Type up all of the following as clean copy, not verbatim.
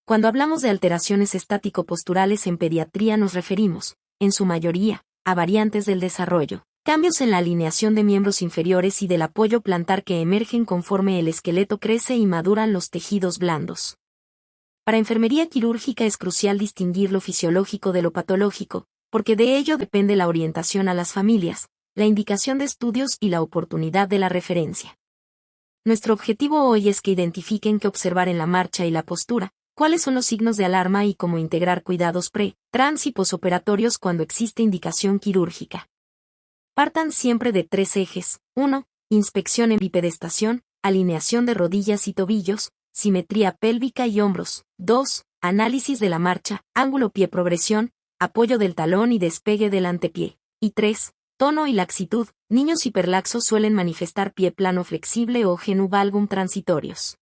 Cuando hablamos de alteraciones estático-posturales en pediatría nos referimos, en su mayoría, a variantes del desarrollo, cambios en la alineación de miembros inferiores y del apoyo plantar que emergen conforme el esqueleto crece y maduran los tejidos blandos. Para enfermería quirúrgica es crucial distinguir lo fisiológico de lo patológico, porque de ello depende la orientación a las familias, la indicación de estudios y la oportunidad de la referencia. Nuestro objetivo hoy es que identifiquen qué observar en la marcha y la postura, cuáles son los signos de alarma y cómo integrar cuidados pre, trans y posoperatorios cuando existe indicación quirúrgica. Partan siempre de 3 ejes. 1. Inspección en bipedestación, alineación de rodillas y tobillos, simetría pélvica y hombros. 2. Análisis de la marcha, ángulo pie-progresión, apoyo del talón y despegue del antepié. Y 3. Tono y laxitud. Niños hiperlaxos suelen manifestar pie plano flexible o genu valgum transitorios.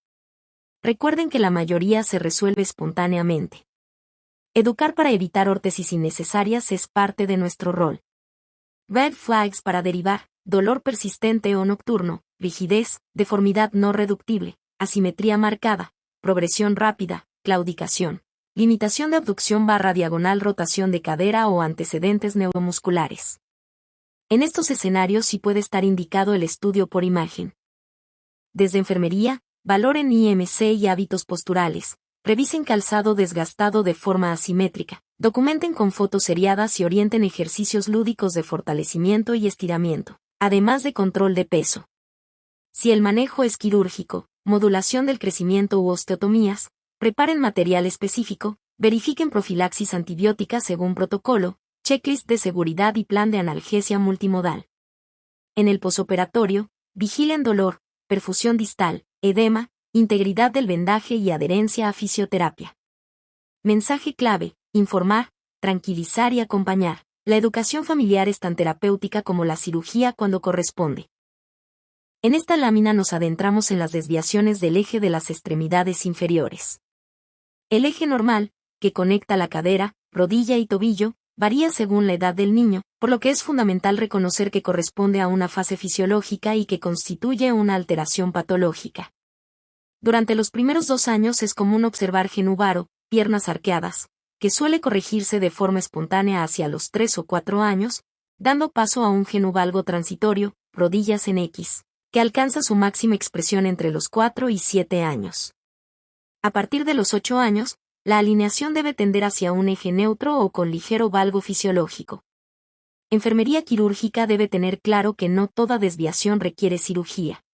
Recuerden que la mayoría se resuelve espontáneamente. Educar para evitar órtesis innecesarias es parte de nuestro rol. Red flags para derivar: dolor persistente o nocturno, rigidez, deformidad no reductible, asimetría marcada, progresión rápida, claudicación, limitación de abducción / diagonal, rotación de cadera o antecedentes neuromusculares. En estos escenarios sí puede estar indicado el estudio por imagen. Desde enfermería, valoren IMC y hábitos posturales, revisen calzado desgastado de forma asimétrica, documenten con fotos seriadas y orienten ejercicios lúdicos de fortalecimiento y estiramiento, además de control de peso. Si el manejo es quirúrgico, modulación del crecimiento u osteotomías, preparen material específico, verifiquen profilaxis antibiótica según protocolo, checklist de seguridad y plan de analgesia multimodal. En el posoperatorio, vigilen dolor, perfusión distal, edema, integridad del vendaje y adherencia a fisioterapia. Mensaje clave: informar, tranquilizar y acompañar. La educación familiar es tan terapéutica como la cirugía cuando corresponde. En esta lámina nos adentramos en las desviaciones del eje de las extremidades inferiores. El eje normal, que conecta la cadera, rodilla y tobillo, varía según la edad del niño, por lo que es fundamental reconocer que corresponde a una fase fisiológica y que constituye una alteración patológica. Durante los primeros 2 años es común observar genu varo, piernas arqueadas, que suele corregirse de forma espontánea hacia los 3 o 4 años, dando paso a un genu valgo transitorio, rodillas en X, que alcanza su máxima expresión entre los 4 y 7 años. A partir de los 8 años, la alineación debe tender hacia un eje neutro o con ligero valgo fisiológico. Enfermería quirúrgica debe tener claro que no toda desviación requiere cirugía.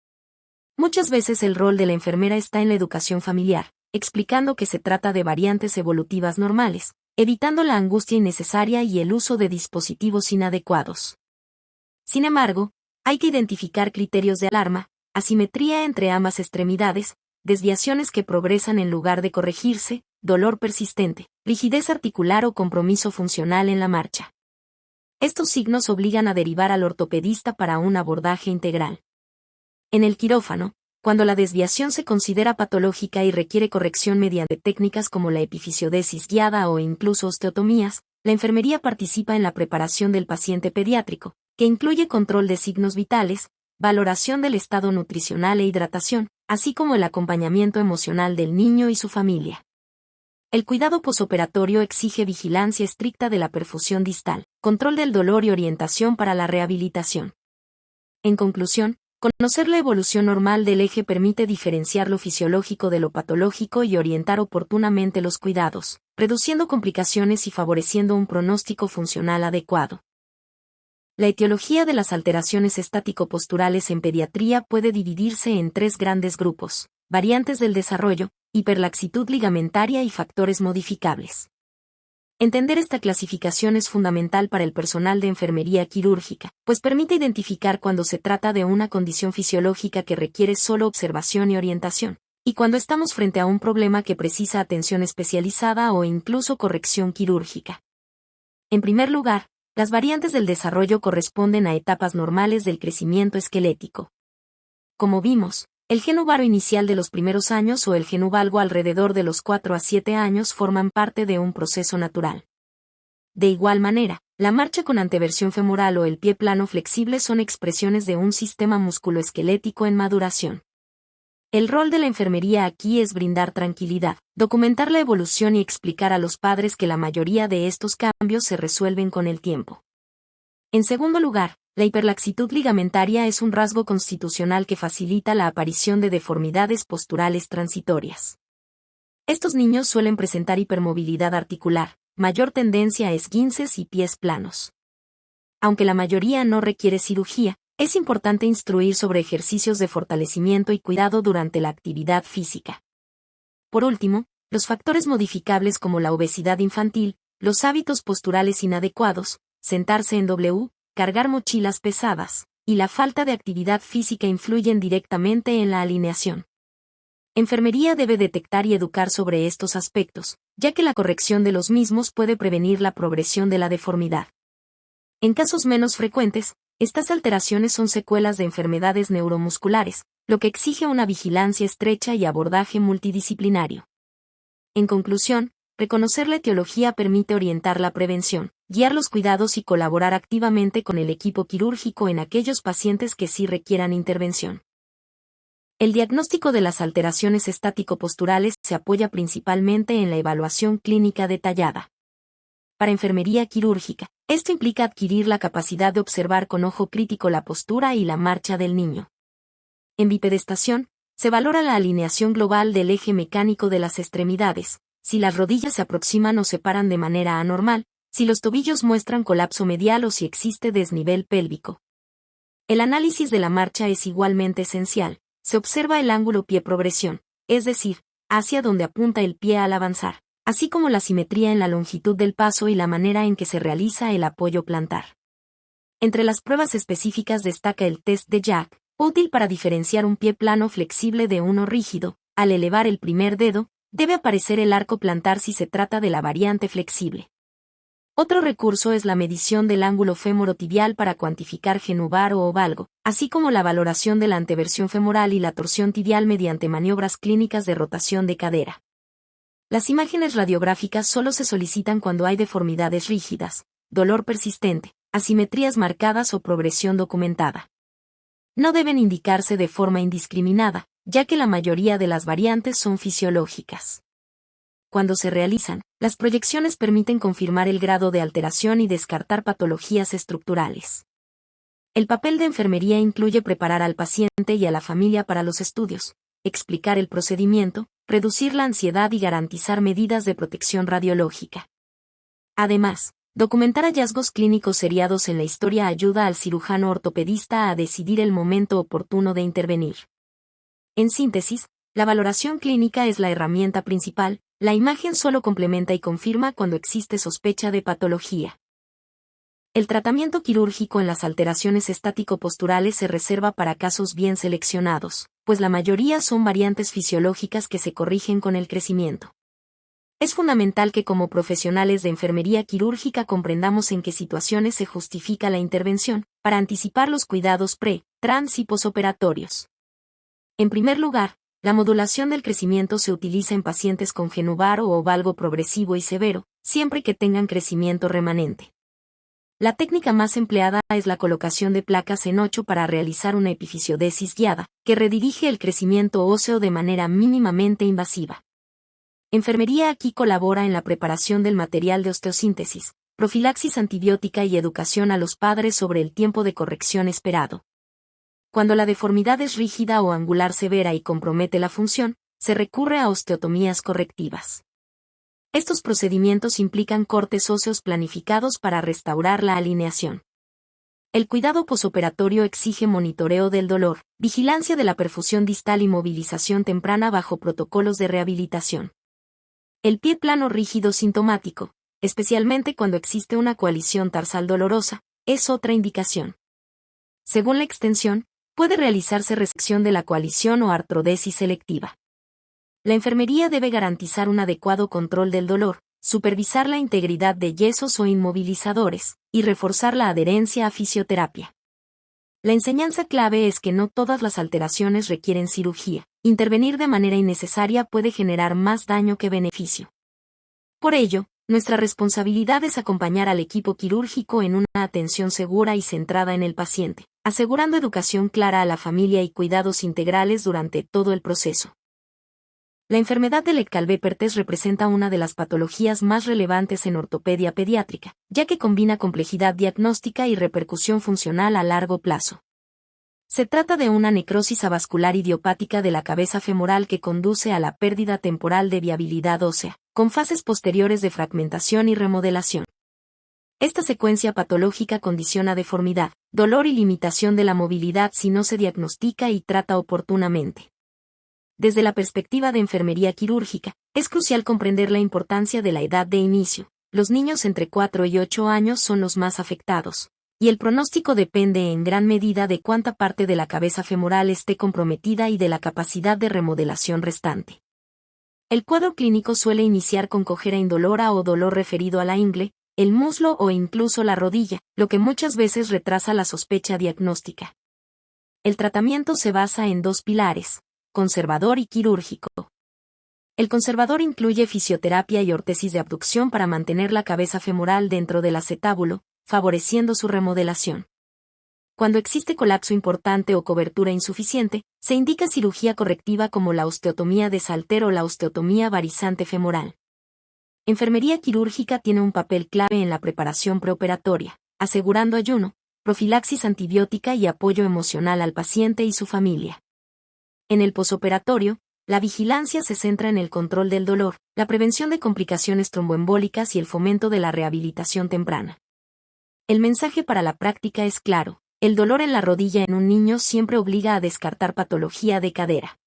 Muchas veces el rol de la enfermera está en la educación familiar, explicando que se trata de variantes evolutivas normales, evitando la angustia innecesaria y el uso de dispositivos inadecuados. Sin embargo, hay que identificar criterios de alarma, asimetría entre ambas extremidades, desviaciones que progresan en lugar de corregirse, dolor persistente, rigidez articular o compromiso funcional en la marcha. Estos signos obligan a derivar al ortopedista para un abordaje integral. En el quirófano, cuando la desviación se considera patológica y requiere corrección mediante técnicas como la epifisiodesis guiada o incluso osteotomías, la enfermería participa en la preparación del paciente pediátrico, que incluye control de signos vitales, valoración del estado nutricional e hidratación, así como el acompañamiento emocional del niño y su familia. El cuidado posoperatorio exige vigilancia estricta de la perfusión distal, control del dolor y orientación para la rehabilitación. En conclusión, conocer la evolución normal del eje permite diferenciar lo fisiológico de lo patológico y orientar oportunamente los cuidados, reduciendo complicaciones y favoreciendo un pronóstico funcional adecuado. La etiología de las alteraciones estático-posturales en pediatría puede dividirse en 3 grandes grupos: variantes del desarrollo, hiperlaxitud ligamentaria y factores modificables. Entender esta clasificación es fundamental para el personal de enfermería quirúrgica, pues permite identificar cuando se trata de una condición fisiológica que requiere solo observación y orientación, y cuando estamos frente a un problema que precisa atención especializada o incluso corrección quirúrgica. En primer lugar, las variantes del desarrollo corresponden a etapas normales del crecimiento esquelético. Como vimos, el genu varo inicial de los primeros años o el genu valgo alrededor de los 4 a 7 años forman parte de un proceso natural. De igual manera, la marcha con anteversión femoral o el pie plano flexible son expresiones de un sistema musculoesquelético en maduración. El rol de la enfermería aquí es brindar tranquilidad, documentar la evolución y explicar a los padres que la mayoría de estos cambios se resuelven con el tiempo. En segundo lugar, la hiperlaxitud ligamentaria es un rasgo constitucional que facilita la aparición de deformidades posturales transitorias. Estos niños suelen presentar hipermovilidad articular, mayor tendencia a esguinces y pies planos. Aunque la mayoría no requiere cirugía, es importante instruir sobre ejercicios de fortalecimiento y cuidado durante la actividad física. Por último, los factores modificables como la obesidad infantil, los hábitos posturales inadecuados, sentarse en W, cargar mochilas pesadas, y la falta de actividad física influyen directamente en la alineación. Enfermería debe detectar y educar sobre estos aspectos, ya que la corrección de los mismos puede prevenir la progresión de la deformidad. En casos menos frecuentes, estas alteraciones son secuelas de enfermedades neuromusculares, lo que exige una vigilancia estrecha y abordaje multidisciplinario. En conclusión, reconocer la etiología permite orientar la prevención, guiar los cuidados y colaborar activamente con el equipo quirúrgico en aquellos pacientes que sí requieran intervención. El diagnóstico de las alteraciones estático-posturales se apoya principalmente en la evaluación clínica detallada. Para enfermería quirúrgica, esto implica adquirir la capacidad de observar con ojo crítico la postura y la marcha del niño. En bipedestación, se valora la alineación global del eje mecánico de las extremidades, si las rodillas se aproximan o separan de manera anormal, si los tobillos muestran colapso medial o si existe desnivel pélvico. El análisis de la marcha es igualmente esencial. Se observa el ángulo pie-progresión, es decir, hacia donde apunta el pie al avanzar, así como la simetría en la longitud del paso y la manera en que se realiza el apoyo plantar. Entre las pruebas específicas destaca el test de Jack, útil para diferenciar un pie plano flexible de uno rígido. Al elevar el primer dedo, debe aparecer el arco plantar si se trata de la variante flexible. Otro recurso es la medición del ángulo femorotibial para cuantificar genubar o valgo, así como la valoración de la anteversión femoral y la torsión tibial mediante maniobras clínicas de rotación de cadera. Las imágenes radiográficas solo se solicitan cuando hay deformidades rígidas, dolor persistente, asimetrías marcadas o progresión documentada. No deben indicarse de forma indiscriminada, ya que la mayoría de las variantes son fisiológicas. Cuando se realizan, las proyecciones permiten confirmar el grado de alteración y descartar patologías estructurales. El papel de enfermería incluye preparar al paciente y a la familia para los estudios, explicar el procedimiento, reducir la ansiedad y garantizar medidas de protección radiológica. Además, documentar hallazgos clínicos seriados en la historia ayuda al cirujano ortopedista a decidir el momento oportuno de intervenir. En síntesis, la valoración clínica es la herramienta principal. La imagen solo complementa y confirma cuando existe sospecha de patología. El tratamiento quirúrgico en las alteraciones estático-posturales se reserva para casos bien seleccionados, pues la mayoría son variantes fisiológicas que se corrigen con el crecimiento. Es fundamental que como profesionales de enfermería quirúrgica comprendamos en qué situaciones se justifica la intervención, para anticipar los cuidados pre, trans y posoperatorios. En primer lugar, la modulación del crecimiento se utiliza en pacientes con genubar o valgo progresivo y severo, siempre que tengan crecimiento remanente. La técnica más empleada es la colocación de placas en 8 para realizar una epifisiodesis guiada, que redirige el crecimiento óseo de manera mínimamente invasiva. Enfermería aquí colabora en la preparación del material de osteosíntesis, profilaxis antibiótica y educación a los padres sobre el tiempo de corrección esperado. Cuando la deformidad es rígida o angular severa y compromete la función, se recurre a osteotomías correctivas. Estos procedimientos implican cortes óseos planificados para restaurar la alineación. El cuidado posoperatorio exige monitoreo del dolor, vigilancia de la perfusión distal y movilización temprana bajo protocolos de rehabilitación. El pie plano rígido sintomático, especialmente cuando existe una coalición tarsal dolorosa, es otra indicación. Según la extensión, puede realizarse resección de la coalición o artrodesis selectiva. La enfermería debe garantizar un adecuado control del dolor, supervisar la integridad de yesos o inmovilizadores, y reforzar la adherencia a fisioterapia. La enseñanza clave es que no todas las alteraciones requieren cirugía. Intervenir de manera innecesaria puede generar más daño que beneficio. Por ello, nuestra responsabilidad es acompañar al equipo quirúrgico en una atención segura y centrada en el paciente, asegurando educación clara a la familia y cuidados integrales durante todo el proceso. La enfermedad de Legg-Calvé-Perthes representa una de las patologías más relevantes en ortopedia pediátrica, ya que combina complejidad diagnóstica y repercusión funcional a largo plazo. Se trata de una necrosis avascular idiopática de la cabeza femoral que conduce a la pérdida temporal de viabilidad ósea, con fases posteriores de fragmentación y remodelación. Esta secuencia patológica condiciona deformidad, dolor y limitación de la movilidad si no se diagnostica y trata oportunamente. Desde la perspectiva de enfermería quirúrgica, es crucial comprender la importancia de la edad de inicio. Los niños entre 4 y 8 años son los más afectados, y el pronóstico depende en gran medida de cuánta parte de la cabeza femoral esté comprometida y de la capacidad de remodelación restante. El cuadro clínico suele iniciar con cojera indolora o dolor referido a la ingle, el muslo o incluso la rodilla, lo que muchas veces retrasa la sospecha diagnóstica. El tratamiento se basa en dos pilares: conservador y quirúrgico. El conservador incluye fisioterapia y órtesis de abducción para mantener la cabeza femoral dentro del acetábulo, favoreciendo su remodelación. Cuando existe colapso importante o cobertura insuficiente, se indica cirugía correctiva como la osteotomía de Salter o la osteotomía varizante femoral. Enfermería quirúrgica tiene un papel clave en la preparación preoperatoria, asegurando ayuno, profilaxis antibiótica y apoyo emocional al paciente y su familia. En el posoperatorio, la vigilancia se centra en el control del dolor, la prevención de complicaciones tromboembólicas y el fomento de la rehabilitación temprana. El mensaje para la práctica es claro: el dolor en la rodilla en un niño siempre obliga a descartar patología de cadera.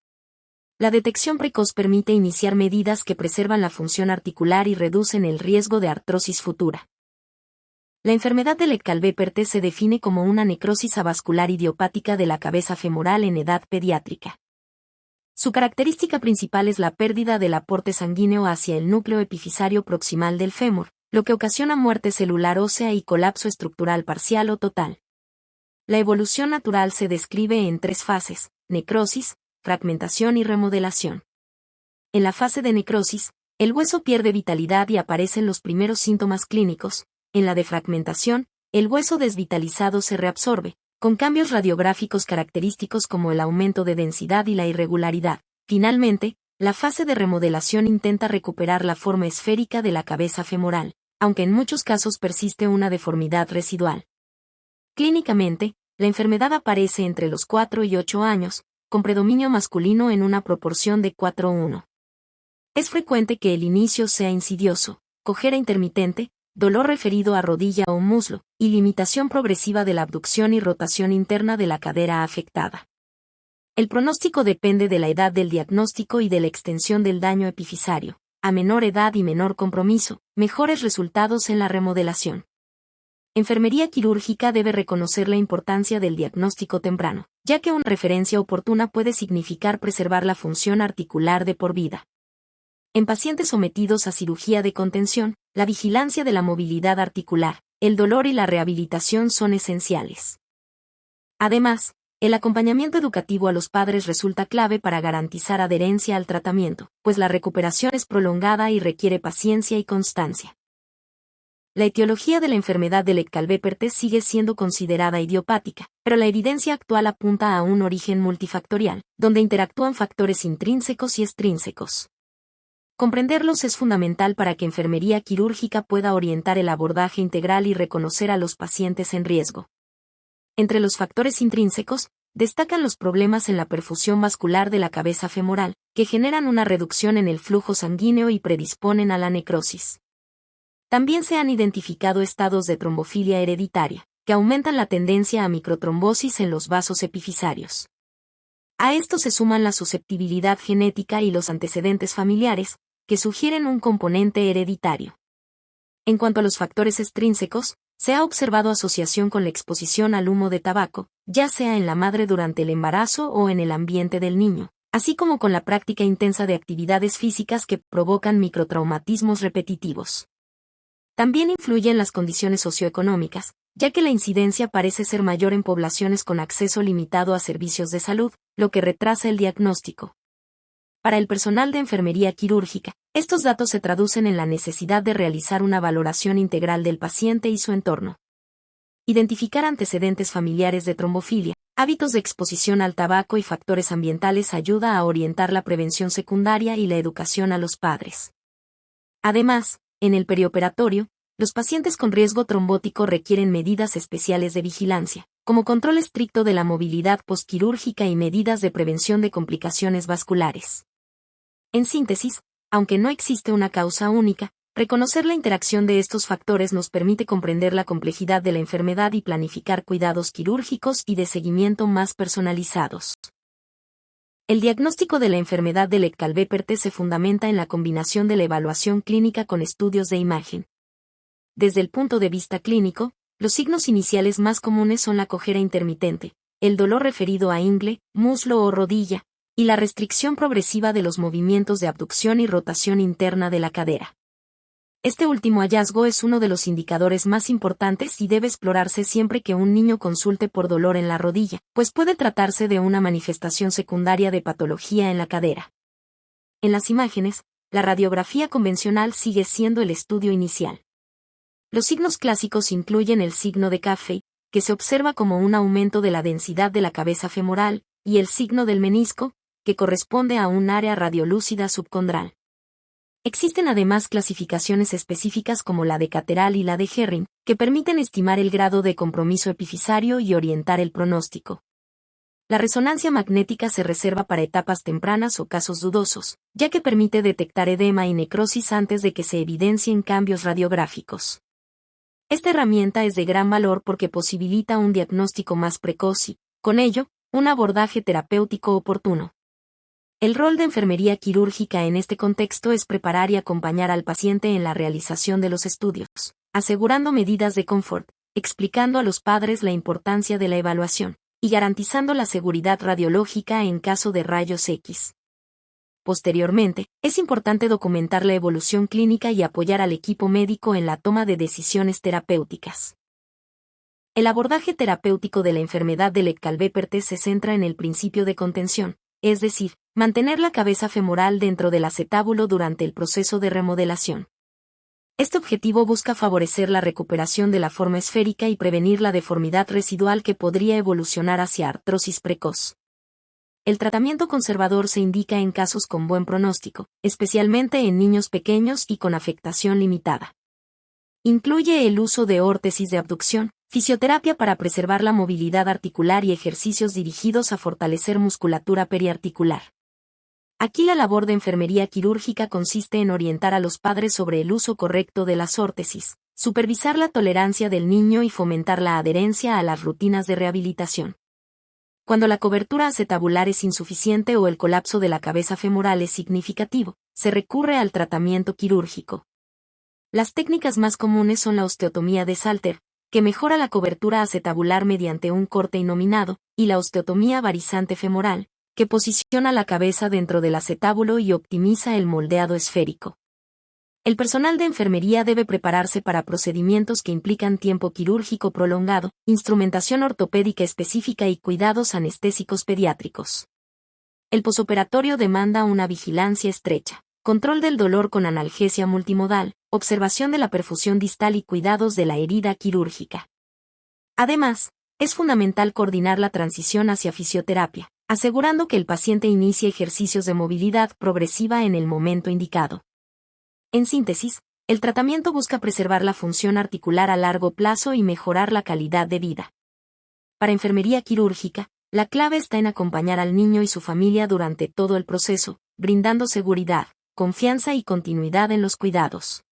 La detección precoz permite iniciar medidas que preservan la función articular y reducen el riesgo de artrosis futura. La enfermedad de Legg-Calvé-Perthes se define como una necrosis avascular idiopática de la cabeza femoral en edad pediátrica. Su característica principal es la pérdida del aporte sanguíneo hacia el núcleo epifisario proximal del fémur, lo que ocasiona muerte celular ósea y colapso estructural parcial o total. La evolución natural se describe en 3 fases: necrosis, fragmentación y remodelación. En la fase de necrosis, el hueso pierde vitalidad y aparecen los primeros síntomas clínicos. En la de fragmentación, el hueso desvitalizado se reabsorbe, con cambios radiográficos característicos como el aumento de densidad y la irregularidad. Finalmente, la fase de remodelación intenta recuperar la forma esférica de la cabeza femoral, aunque en muchos casos persiste una deformidad residual. Clínicamente, la enfermedad aparece entre los 4 y 8 años, con predominio masculino en una proporción de 4:1. Es frecuente que el inicio sea insidioso, cojera intermitente, dolor referido a rodilla o muslo, y limitación progresiva de la abducción y rotación interna de la cadera afectada. El pronóstico depende de la edad del diagnóstico y de la extensión del daño epifisario. A menor edad y menor compromiso, mejores resultados en la remodelación. Enfermería quirúrgica debe reconocer la importancia del diagnóstico temprano, ya que una referencia oportuna puede significar preservar la función articular de por vida. En pacientes sometidos a cirugía de contención, la vigilancia de la movilidad articular, el dolor y la rehabilitación son esenciales. Además, el acompañamiento educativo a los padres resulta clave para garantizar adherencia al tratamiento, pues la recuperación es prolongada y requiere paciencia y constancia. La etiología de la enfermedad de Legg-Calvé-Perthes sigue siendo considerada idiopática, pero la evidencia actual apunta a un origen multifactorial, donde interactúan factores intrínsecos y extrínsecos. Comprenderlos es fundamental para que enfermería quirúrgica pueda orientar el abordaje integral y reconocer a los pacientes en riesgo. Entre los factores intrínsecos, destacan los problemas en la perfusión vascular de la cabeza femoral, que generan una reducción en el flujo sanguíneo y predisponen a la necrosis. También se han identificado estados de trombofilia hereditaria, que aumentan la tendencia a microtrombosis en los vasos epifisarios. A esto se suman la susceptibilidad genética y los antecedentes familiares, que sugieren un componente hereditario. En cuanto a los factores extrínsecos, se ha observado asociación con la exposición al humo de tabaco, ya sea en la madre durante el embarazo o en el ambiente del niño, así como con la práctica intensa de actividades físicas que provocan microtraumatismos repetitivos. También influyen las condiciones socioeconómicas, ya que la incidencia parece ser mayor en poblaciones con acceso limitado a servicios de salud, lo que retrasa el diagnóstico. Para el personal de enfermería quirúrgica, estos datos se traducen en la necesidad de realizar una valoración integral del paciente y su entorno. Identificar antecedentes familiares de trombofilia, hábitos de exposición al tabaco y factores ambientales ayuda a orientar la prevención secundaria y la educación a los padres. Además, en el perioperatorio, los pacientes con riesgo trombótico requieren medidas especiales de vigilancia, como control estricto de la movilidad postquirúrgica y medidas de prevención de complicaciones vasculares. En síntesis, aunque no existe una causa única, reconocer la interacción de estos factores nos permite comprender la complejidad de la enfermedad y planificar cuidados quirúrgicos y de seguimiento más personalizados. El diagnóstico de la enfermedad de Legg-Calvé-Perthes se fundamenta en la combinación de la evaluación clínica con estudios de imagen. Desde el punto de vista clínico, los signos iniciales más comunes son la cojera intermitente, el dolor referido a ingle, muslo o rodilla, y la restricción progresiva de los movimientos de abducción y rotación interna de la cadera. Este último hallazgo es uno de los indicadores más importantes y debe explorarse siempre que un niño consulte por dolor en la rodilla, pues puede tratarse de una manifestación secundaria de patología en la cadera. En las imágenes, la radiografía convencional sigue siendo el estudio inicial. Los signos clásicos incluyen el signo de Caffey, que se observa como un aumento de la densidad de la cabeza femoral, y el signo del menisco, que corresponde a un área radiolúcida subcondral. Existen además clasificaciones específicas como la de Cateral y la de Herring, que permiten estimar el grado de compromiso epifisario y orientar el pronóstico. La resonancia magnética se reserva para etapas tempranas o casos dudosos, ya que permite detectar edema y necrosis antes de que se evidencien cambios radiográficos. Esta herramienta es de gran valor porque posibilita un diagnóstico más precoz y, con ello, un abordaje terapéutico oportuno. El rol de enfermería quirúrgica en este contexto es preparar y acompañar al paciente en la realización de los estudios, asegurando medidas de confort, explicando a los padres la importancia de la evaluación, y garantizando la seguridad radiológica en caso de rayos X. Posteriormente, es importante documentar la evolución clínica y apoyar al equipo médico en la toma de decisiones terapéuticas. El abordaje terapéutico de la enfermedad de Legg-Calvé-Perthes se centra en el principio de contención, es decir, mantener la cabeza femoral dentro del acetábulo durante el proceso de remodelación. Este objetivo busca favorecer la recuperación de la forma esférica y prevenir la deformidad residual que podría evolucionar hacia artrosis precoz. El tratamiento conservador se indica en casos con buen pronóstico, especialmente en niños pequeños y con afectación limitada. Incluye el uso de órtesis de abducción, fisioterapia para preservar la movilidad articular y ejercicios dirigidos a fortalecer musculatura periarticular. Aquí la labor de enfermería quirúrgica consiste en orientar a los padres sobre el uso correcto de las órtesis, supervisar la tolerancia del niño y fomentar la adherencia a las rutinas de rehabilitación. Cuando la cobertura acetabular es insuficiente o el colapso de la cabeza femoral es significativo, se recurre al tratamiento quirúrgico. Las técnicas más comunes son la osteotomía de Salter, que mejora la cobertura acetabular mediante un corte inominado, y la osteotomía varizante femoral, que posiciona la cabeza dentro del acetábulo y optimiza el moldeado esférico. El personal de enfermería debe prepararse para procedimientos que implican tiempo quirúrgico prolongado, instrumentación ortopédica específica y cuidados anestésicos pediátricos. El posoperatorio demanda una vigilancia estrecha, control del dolor con analgesia multimodal, observación de la perfusión distal y cuidados de la herida quirúrgica. Además, es fundamental coordinar la transición hacia fisioterapia, asegurando que el paciente inicie ejercicios de movilidad progresiva en el momento indicado. En síntesis, el tratamiento busca preservar la función articular a largo plazo y mejorar la calidad de vida. Para enfermería quirúrgica, la clave está en acompañar al niño y su familia durante todo el proceso, brindando seguridad, confianza y continuidad en los cuidados.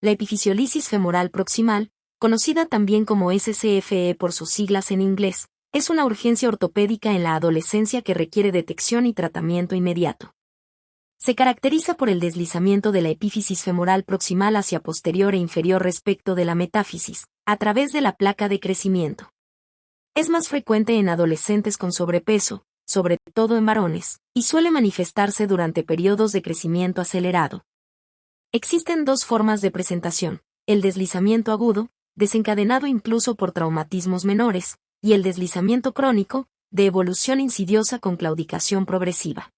La epifisiolisis femoral proximal, conocida también como SCFE por sus siglas en inglés, es una urgencia ortopédica en la adolescencia que requiere detección y tratamiento inmediato. Se caracteriza por el deslizamiento de la epífisis femoral proximal hacia posterior e inferior respecto de la metáfisis, a través de la placa de crecimiento. Es más frecuente en adolescentes con sobrepeso, sobre todo en varones, y suele manifestarse durante periodos de crecimiento acelerado. Existen dos formas de presentación: el deslizamiento agudo, desencadenado incluso por traumatismos menores, y el deslizamiento crónico, de evolución insidiosa con claudicación progresiva.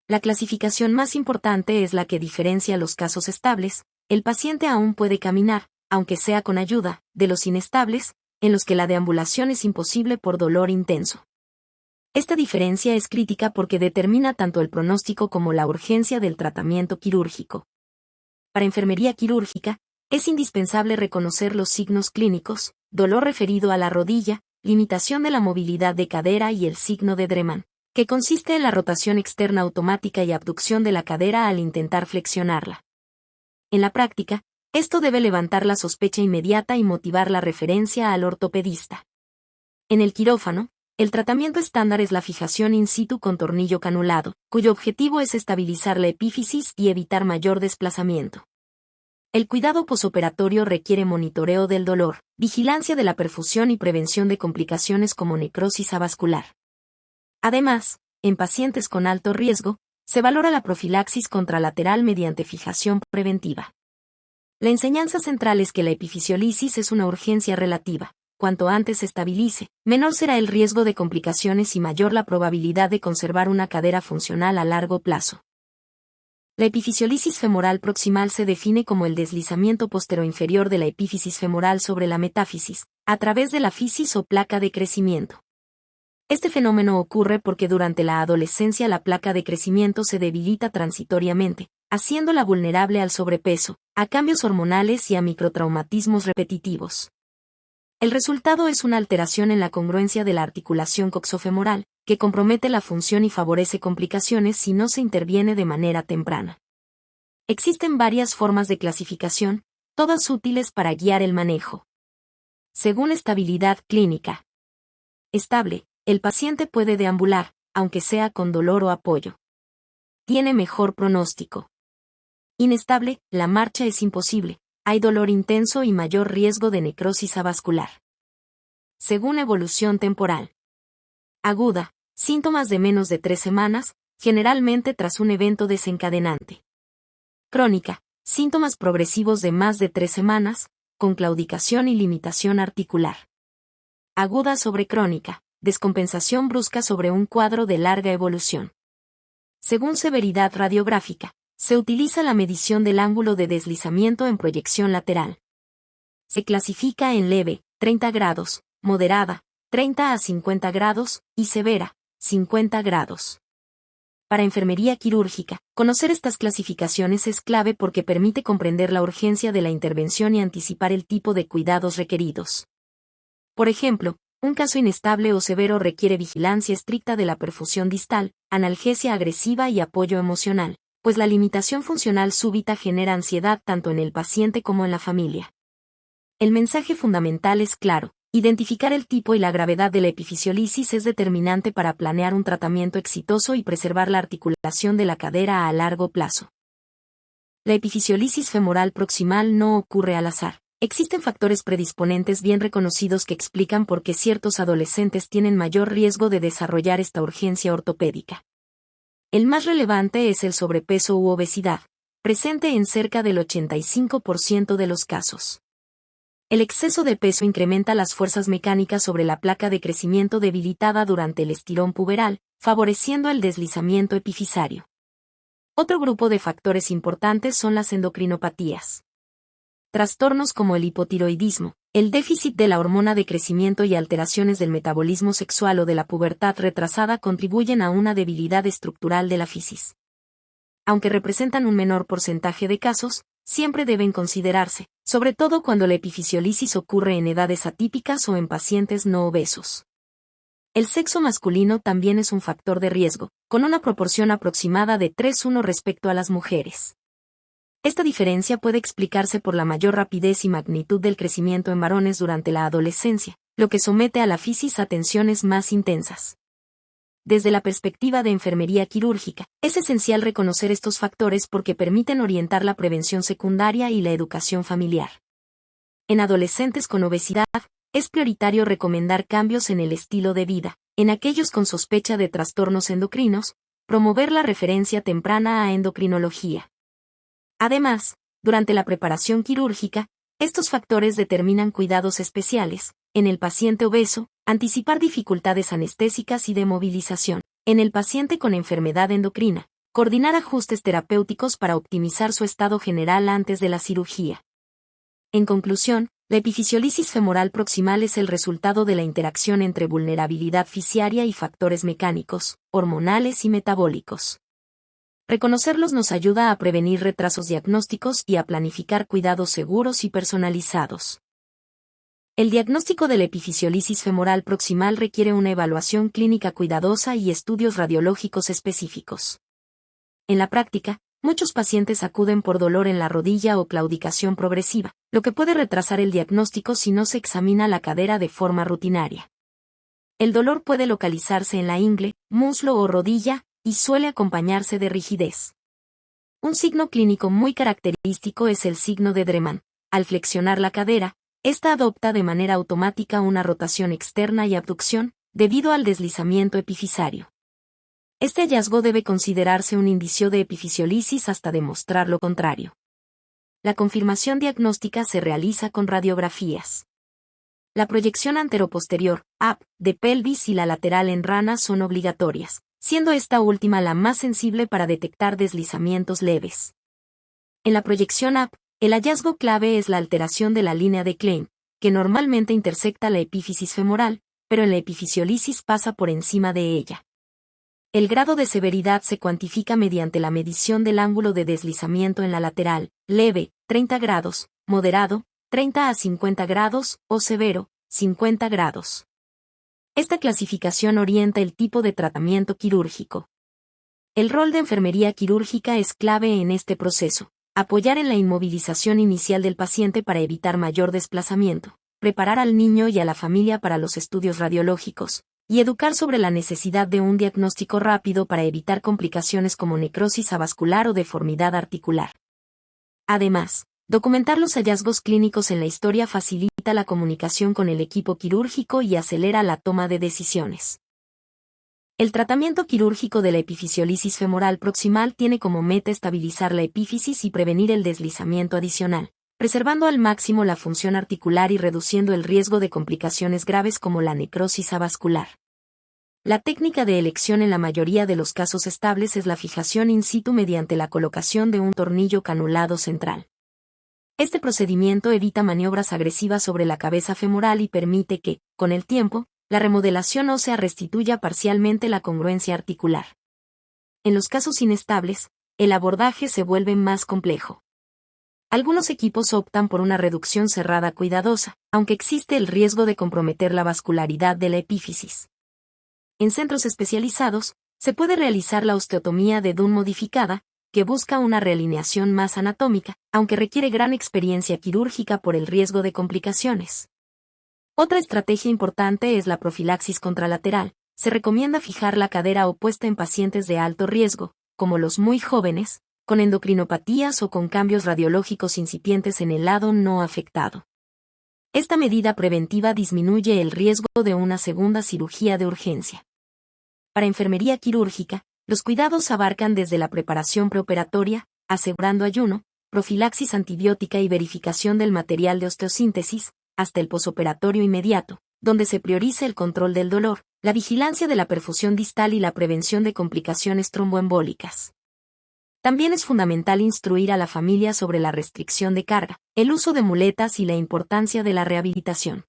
La clasificación más importante es la que diferencia los casos estables. El paciente aún puede caminar, aunque sea con ayuda, de los inestables, en los que la deambulación es imposible por dolor intenso. Esta diferencia es crítica porque determina tanto el pronóstico como la urgencia del tratamiento quirúrgico. Para enfermería quirúrgica, es indispensable reconocer los signos clínicos, dolor referido a la rodilla, limitación de la movilidad de cadera y el signo de Dreman, que consiste en la rotación externa automática y abducción de la cadera al intentar flexionarla. En la práctica, esto debe levantar la sospecha inmediata y motivar la referencia al ortopedista. En el quirófano, el tratamiento estándar es la fijación in situ con tornillo canulado, cuyo objetivo es estabilizar la epífisis y evitar mayor desplazamiento. El cuidado posoperatorio requiere monitoreo del dolor, vigilancia de la perfusión y prevención de complicaciones como necrosis avascular. Además, en pacientes con alto riesgo, se valora la profilaxis contralateral mediante fijación preventiva. La enseñanza central es que la epifisiolisis es una urgencia relativa. Cuanto antes se estabilice, menor será el riesgo de complicaciones y mayor la probabilidad de conservar una cadera funcional a largo plazo. La epifisiolisis femoral proximal se define como el deslizamiento posteroinferior de la epífisis femoral sobre la metáfisis, a través de la fisis o placa de crecimiento. Este fenómeno ocurre porque durante la adolescencia la placa de crecimiento se debilita transitoriamente, haciéndola vulnerable al sobrepeso, a cambios hormonales y a microtraumatismos repetitivos. El resultado es una alteración en la congruencia de la articulación coxofemoral, que compromete la función y favorece complicaciones si no se interviene de manera temprana. Existen varias formas de clasificación, todas útiles para guiar el manejo. Según estabilidad clínica. Estable, el paciente puede deambular, aunque sea con dolor o apoyo. Tiene mejor pronóstico. Inestable, la marcha es imposible. Hay dolor intenso y mayor riesgo de necrosis avascular. Según evolución temporal. Aguda, síntomas de menos de 3 semanas, generalmente tras un evento desencadenante. Crónica, síntomas progresivos de más de 3 semanas, con claudicación y limitación articular. Aguda sobre crónica, descompensación brusca sobre un cuadro de larga evolución. Según severidad radiográfica, se utiliza la medición del ángulo de deslizamiento en proyección lateral. Se clasifica en leve, 30 grados, moderada, 30 a 50 grados, y severa, 50 grados. Para enfermería quirúrgica, conocer estas clasificaciones es clave porque permite comprender la urgencia de la intervención y anticipar el tipo de cuidados requeridos. Por ejemplo, un caso inestable o severo requiere vigilancia estricta de la perfusión distal, analgesia agresiva y apoyo emocional, pues la limitación funcional súbita genera ansiedad tanto en el paciente como en la familia. El mensaje fundamental es claro: identificar el tipo y la gravedad de la epifisiolisis es determinante para planear un tratamiento exitoso y preservar la articulación de la cadera a largo plazo. La epifisiolisis femoral proximal no ocurre al azar. Existen factores predisponentes bien reconocidos que explican por qué ciertos adolescentes tienen mayor riesgo de desarrollar esta urgencia ortopédica. El más relevante es el sobrepeso u obesidad, presente en cerca del 85% de los casos. El exceso de peso incrementa las fuerzas mecánicas sobre la placa de crecimiento debilitada durante el estirón puberal, favoreciendo el deslizamiento epifisario. Otro grupo de factores importantes son las endocrinopatías. Trastornos como el hipotiroidismo, el déficit de la hormona de crecimiento y alteraciones del metabolismo sexual o de la pubertad retrasada contribuyen a una debilidad estructural de la fisis. Aunque representan un menor porcentaje de casos, siempre deben considerarse, sobre todo cuando la epifisiolisis ocurre en edades atípicas o en pacientes no obesos. El sexo masculino también es un factor de riesgo, con una proporción aproximada de 3:1 respecto a las mujeres. Esta diferencia puede explicarse por la mayor rapidez y magnitud del crecimiento en varones durante la adolescencia, lo que somete a la fisis a tensiones más intensas. Desde la perspectiva de enfermería quirúrgica, es esencial reconocer estos factores porque permiten orientar la prevención secundaria y la educación familiar. En adolescentes con obesidad, es prioritario recomendar cambios en el estilo de vida. En aquellos con sospecha de trastornos endocrinos, promover la referencia temprana a endocrinología. Además, durante la preparación quirúrgica, estos factores determinan cuidados especiales. En el paciente obeso, anticipar dificultades anestésicas y de movilización. En el paciente con enfermedad endocrina, coordinar ajustes terapéuticos para optimizar su estado general antes de la cirugía. En conclusión, la epifisiolisis femoral proximal es el resultado de la interacción entre vulnerabilidad fisiaria y factores mecánicos, hormonales y metabólicos. Reconocerlos nos ayuda a prevenir retrasos diagnósticos y a planificar cuidados seguros y personalizados. El diagnóstico de la epifisiolisis femoral proximal requiere una evaluación clínica cuidadosa y estudios radiológicos específicos. En la práctica, muchos pacientes acuden por dolor en la rodilla o claudicación progresiva, lo que puede retrasar el diagnóstico si no se examina la cadera de forma rutinaria. El dolor puede localizarse en la ingle, muslo o rodilla, y suele acompañarse de rigidez. Un signo clínico muy característico es el signo de Dreman. Al flexionar la cadera, esta adopta de manera automática una rotación externa y abducción, debido al deslizamiento epifisario. Este hallazgo debe considerarse un indicio de epifisiolisis hasta demostrar lo contrario. La confirmación diagnóstica se realiza con radiografías. La proyección anteroposterior, AP, de pelvis y la lateral en rana son obligatorias, siendo esta última la más sensible para detectar deslizamientos leves. En la proyección AP, el hallazgo clave es la alteración de la línea de Klein, que normalmente intersecta la epífisis femoral, pero en la epifisiolisis pasa por encima de ella. El grado de severidad se cuantifica mediante la medición del ángulo de deslizamiento en la lateral, leve, 30 grados, moderado, 30 a 50 grados, o severo, 50 grados. Esta clasificación orienta el tipo de tratamiento quirúrgico. El rol de enfermería quirúrgica es clave en este proceso. Apoyar en la inmovilización inicial del paciente para evitar mayor desplazamiento, preparar al niño y a la familia para los estudios radiológicos, y educar sobre la necesidad de un diagnóstico rápido para evitar complicaciones como necrosis avascular o deformidad articular. Además, documentar los hallazgos clínicos en la historia facilita la comunicación con el equipo quirúrgico y acelera la toma de decisiones. El tratamiento quirúrgico de la epifisiolisis femoral proximal tiene como meta estabilizar la epífisis y prevenir el deslizamiento adicional, preservando al máximo la función articular y reduciendo el riesgo de complicaciones graves como la necrosis avascular. La técnica de elección en la mayoría de los casos estables es la fijación in situ mediante la colocación de un tornillo canulado central. Este procedimiento evita maniobras agresivas sobre la cabeza femoral y permite que, con el tiempo, la remodelación ósea restituya parcialmente la congruencia articular. En los casos inestables, el abordaje se vuelve más complejo. Algunos equipos optan por una reducción cerrada cuidadosa, aunque existe el riesgo de comprometer la vascularidad de la epífisis. En centros especializados, se puede realizar la osteotomía de Dunn modificada, que busca una realineación más anatómica, aunque requiere gran experiencia quirúrgica por el riesgo de complicaciones. Otra estrategia importante es la profilaxis contralateral. Se recomienda fijar la cadera opuesta en pacientes de alto riesgo, como los muy jóvenes, con endocrinopatías o con cambios radiológicos incipientes en el lado no afectado. Esta medida preventiva disminuye el riesgo de una segunda cirugía de urgencia. Para enfermería quirúrgica, los cuidados abarcan desde la preparación preoperatoria, asegurando ayuno, profilaxis antibiótica y verificación del material de osteosíntesis, hasta el posoperatorio inmediato, donde se prioriza el control del dolor, la vigilancia de la perfusión distal y la prevención de complicaciones tromboembólicas. También es fundamental instruir a la familia sobre la restricción de carga, el uso de muletas y la importancia de la rehabilitación.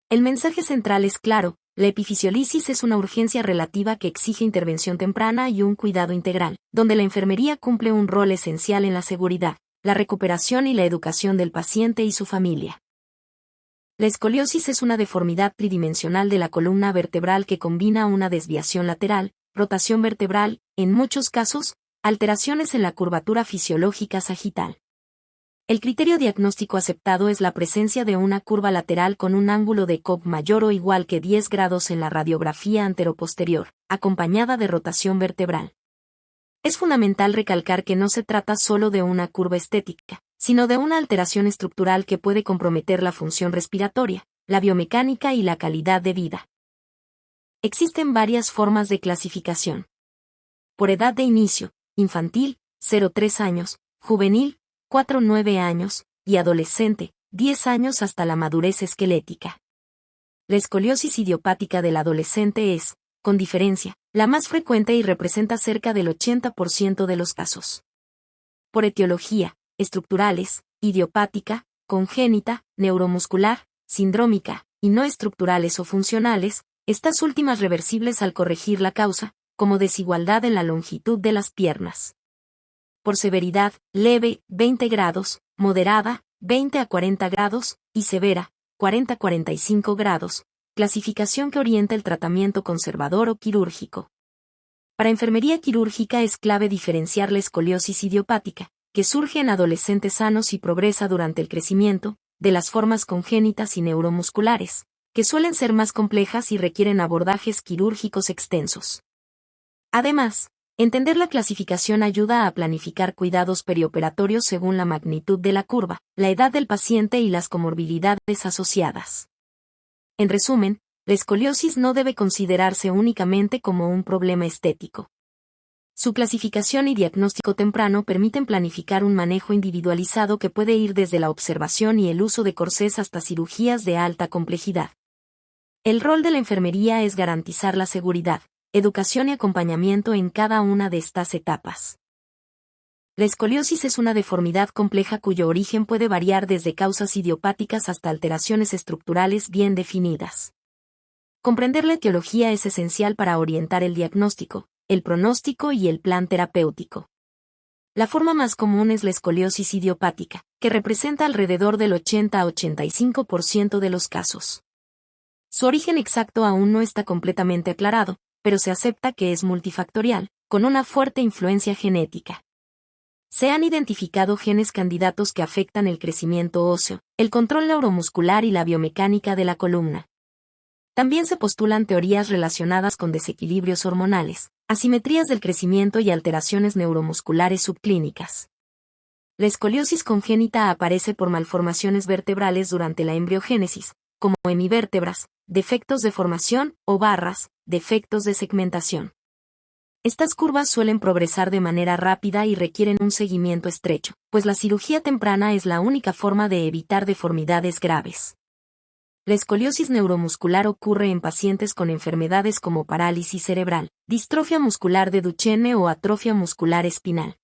El mensaje central es claro: la epifisiolisis es una urgencia relativa que exige intervención temprana y un cuidado integral, donde la enfermería cumple un rol esencial en la seguridad, la recuperación y la educación del paciente y su familia. La escoliosis es una deformidad tridimensional de la columna vertebral que combina una desviación lateral, rotación vertebral, en muchos casos, alteraciones en la curvatura fisiológica sagital. El criterio diagnóstico aceptado es la presencia de una curva lateral con un ángulo de Cobb mayor o igual que 10 grados en la radiografía anteroposterior, acompañada de rotación vertebral. Es fundamental recalcar que no se trata solo de una curva estética, sino de una alteración estructural que puede comprometer la función respiratoria, la biomecánica y la calidad de vida. Existen varias formas de clasificación. Por edad de inicio: infantil, 0-3 años, juvenil, 4-9 años, y adolescente, 10 años hasta la madurez esquelética. La escoliosis idiopática del adolescente es, con diferencia, la más frecuente y representa cerca del 80% de los casos. Por etiología: estructurales, idiopática, congénita, neuromuscular, sindrómica, y no estructurales o funcionales, estas últimas reversibles al corregir la causa, como desigualdad en la longitud de las piernas. Por severidad, leve, 20 grados, moderada, 20 a 40 grados, y severa, 40 a 45 grados, clasificación que orienta el tratamiento conservador o quirúrgico. Para enfermería quirúrgica es clave diferenciar la escoliosis idiopática, que surge en adolescentes sanos y progresa durante el crecimiento, de las formas congénitas y neuromusculares, que suelen ser más complejas y requieren abordajes quirúrgicos extensos. Además, entender la clasificación ayuda a planificar cuidados perioperatorios según la magnitud de la curva, la edad del paciente y las comorbilidades asociadas. En resumen, la escoliosis no debe considerarse únicamente como un problema estético. Su clasificación y diagnóstico temprano permiten planificar un manejo individualizado que puede ir desde la observación y el uso de corsés hasta cirugías de alta complejidad. El rol de la enfermería es garantizar la seguridad, educación y acompañamiento en cada una de estas etapas. La escoliosis es una deformidad compleja cuyo origen puede variar desde causas idiopáticas hasta alteraciones estructurales bien definidas. Comprender la etiología es esencial para orientar el diagnóstico, el pronóstico y el plan terapéutico. La forma más común es la escoliosis idiopática, que representa alrededor del 80 a 85% de los casos. Su origen exacto aún no está completamente aclarado, pero se acepta que es multifactorial, con una fuerte influencia genética. Se han identificado genes candidatos que afectan el crecimiento óseo, el control neuromuscular y la biomecánica de la columna. También se postulan teorías relacionadas con desequilibrios hormonales, asimetrías del crecimiento y alteraciones neuromusculares subclínicas. La escoliosis congénita aparece por malformaciones vertebrales durante la embriogénesis, como hemivértebras, defectos de formación o barras, defectos de segmentación. Estas curvas suelen progresar de manera rápida y requieren un seguimiento estrecho, pues la cirugía temprana es la única forma de evitar deformidades graves. La escoliosis neuromuscular ocurre en pacientes con enfermedades como parálisis cerebral, distrofia muscular de Duchenne o atrofia muscular espinal.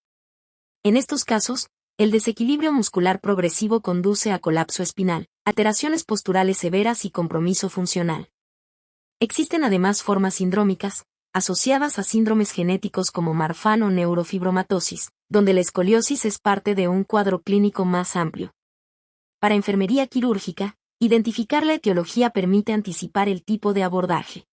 En estos casos, el desequilibrio muscular progresivo conduce a colapso espinal, alteraciones posturales severas y compromiso funcional. Existen además formas sindrómicas, asociadas a síndromes genéticos como Marfan o neurofibromatosis, donde la escoliosis es parte de un cuadro clínico más amplio. Para enfermería quirúrgica, identificar la etiología permite anticipar el tipo de abordaje.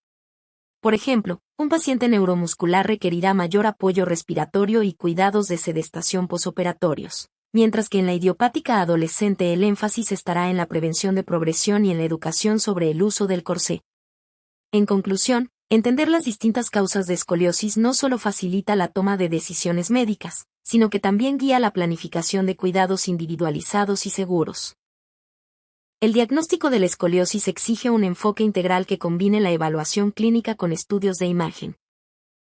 Por ejemplo, un paciente neuromuscular requerirá mayor apoyo respiratorio y cuidados de sedestación posoperatorios, mientras que en la idiopática adolescente el énfasis estará en la prevención de progresión y en la educación sobre el uso del corsé. En conclusión, entender las distintas causas de escoliosis no solo facilita la toma de decisiones médicas, sino que también guía la planificación de cuidados individualizados y seguros. El diagnóstico de la escoliosis exige un enfoque integral que combine la evaluación clínica con estudios de imagen.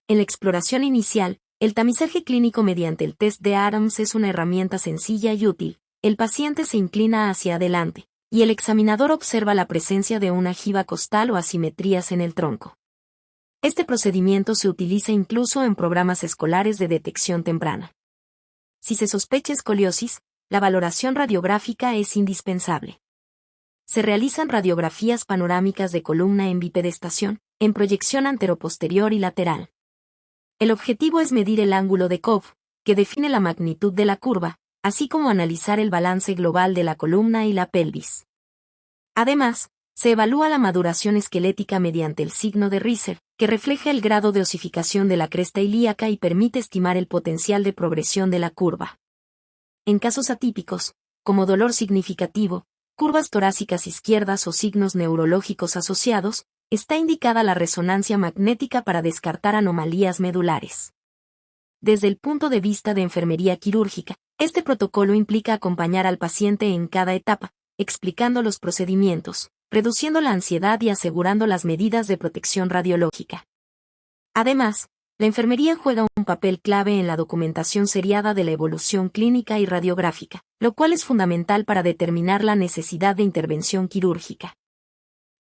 En la exploración inicial, el tamizaje clínico mediante el test de Adams es una herramienta sencilla y útil. El paciente se inclina hacia adelante, y el examinador observa la presencia de una jiba costal o asimetrías en el tronco. Este procedimiento se utiliza incluso en programas escolares de detección temprana. Si se sospecha escoliosis, la valoración radiográfica es indispensable. Se realizan radiografías panorámicas de columna en bipedestación, en proyección anteroposterior y lateral. El objetivo es medir el ángulo de Cobb, que define la magnitud de la curva, así como analizar el balance global de la columna y la pelvis. Además, se evalúa la maduración esquelética mediante el signo de Risser, que refleja el grado de osificación de la cresta ilíaca y permite estimar el potencial de progresión de la curva. En casos atípicos, como dolor significativo, curvas torácicas izquierdas o signos neurológicos asociados, está indicada la resonancia magnética para descartar anomalías medulares. Desde el punto de vista de enfermería quirúrgica, este protocolo implica acompañar al paciente en cada etapa, explicando los procedimientos, reduciendo la ansiedad y asegurando las medidas de protección radiológica. Además, la enfermería juega un papel clave en la documentación seriada de la evolución clínica y radiográfica, lo cual es fundamental para determinar la necesidad de intervención quirúrgica.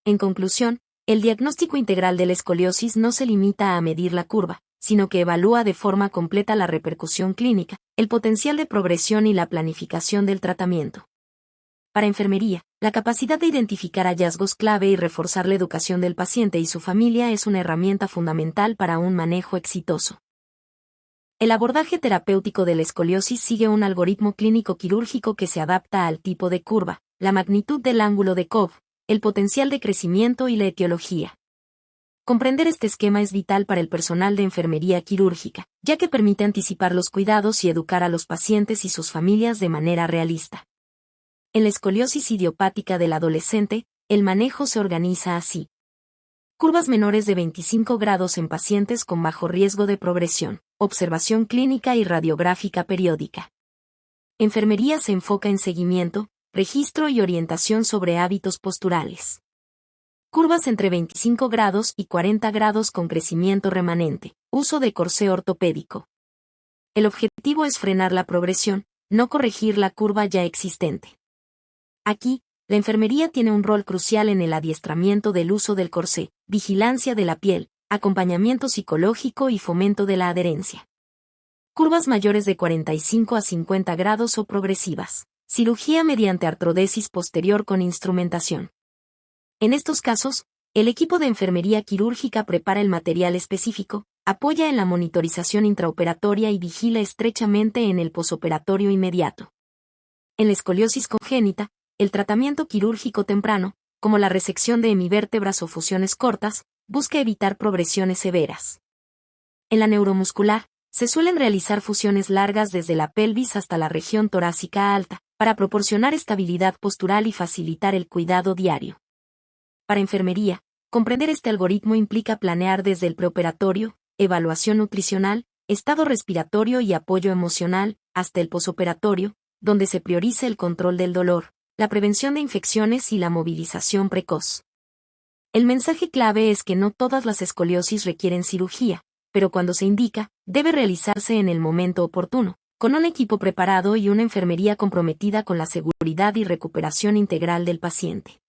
En conclusión, el diagnóstico integral de la escoliosis no se limita a medir la curva, sino que evalúa de forma completa la repercusión clínica, el potencial de progresión y la planificación del tratamiento. Para enfermería, la capacidad de identificar hallazgos clave y reforzar la educación del paciente y su familia es una herramienta fundamental para un manejo exitoso. El abordaje terapéutico de la escoliosis sigue un algoritmo clínico quirúrgico que se adapta al tipo de curva, la magnitud del ángulo de Cobb, el potencial de crecimiento y la etiología. Comprender este esquema es vital para el personal de enfermería quirúrgica, ya que permite anticipar los cuidados y educar a los pacientes y sus familias de manera realista. En la escoliosis idiopática del adolescente, el manejo se organiza así. Curvas menores de 25 grados en pacientes con bajo riesgo de progresión, observación clínica y radiográfica periódica. Enfermería se enfoca en seguimiento, registro y orientación sobre hábitos posturales. Curvas entre 25 grados y 40 grados con crecimiento remanente, uso de corsé ortopédico. El objetivo es frenar la progresión, no corregir la curva ya existente. Aquí, la enfermería tiene un rol crucial en el adiestramiento del uso del corsé, vigilancia de la piel, acompañamiento psicológico y fomento de la adherencia. Curvas mayores de 45 a 50 grados o progresivas. Cirugía mediante artrodesis posterior con instrumentación. En estos casos, el equipo de enfermería quirúrgica prepara el material específico, apoya en la monitorización intraoperatoria y vigila estrechamente en el posoperatorio inmediato. En la escoliosis congénita, el tratamiento quirúrgico temprano, como la resección de hemivértebras o fusiones cortas, busca evitar progresiones severas. En la neuromuscular, se suelen realizar fusiones largas desde la pelvis hasta la región torácica alta, para proporcionar estabilidad postural y facilitar el cuidado diario. Para enfermería, comprender este algoritmo implica planear desde el preoperatorio, evaluación nutricional, estado respiratorio y apoyo emocional, hasta el posoperatorio, donde se prioriza el control del dolor, la prevención de infecciones y la movilización precoz. El mensaje clave es que no todas las escoliosis requieren cirugía, pero cuando se indica, debe realizarse en el momento oportuno, con un equipo preparado y una enfermería comprometida con la seguridad y recuperación integral del paciente.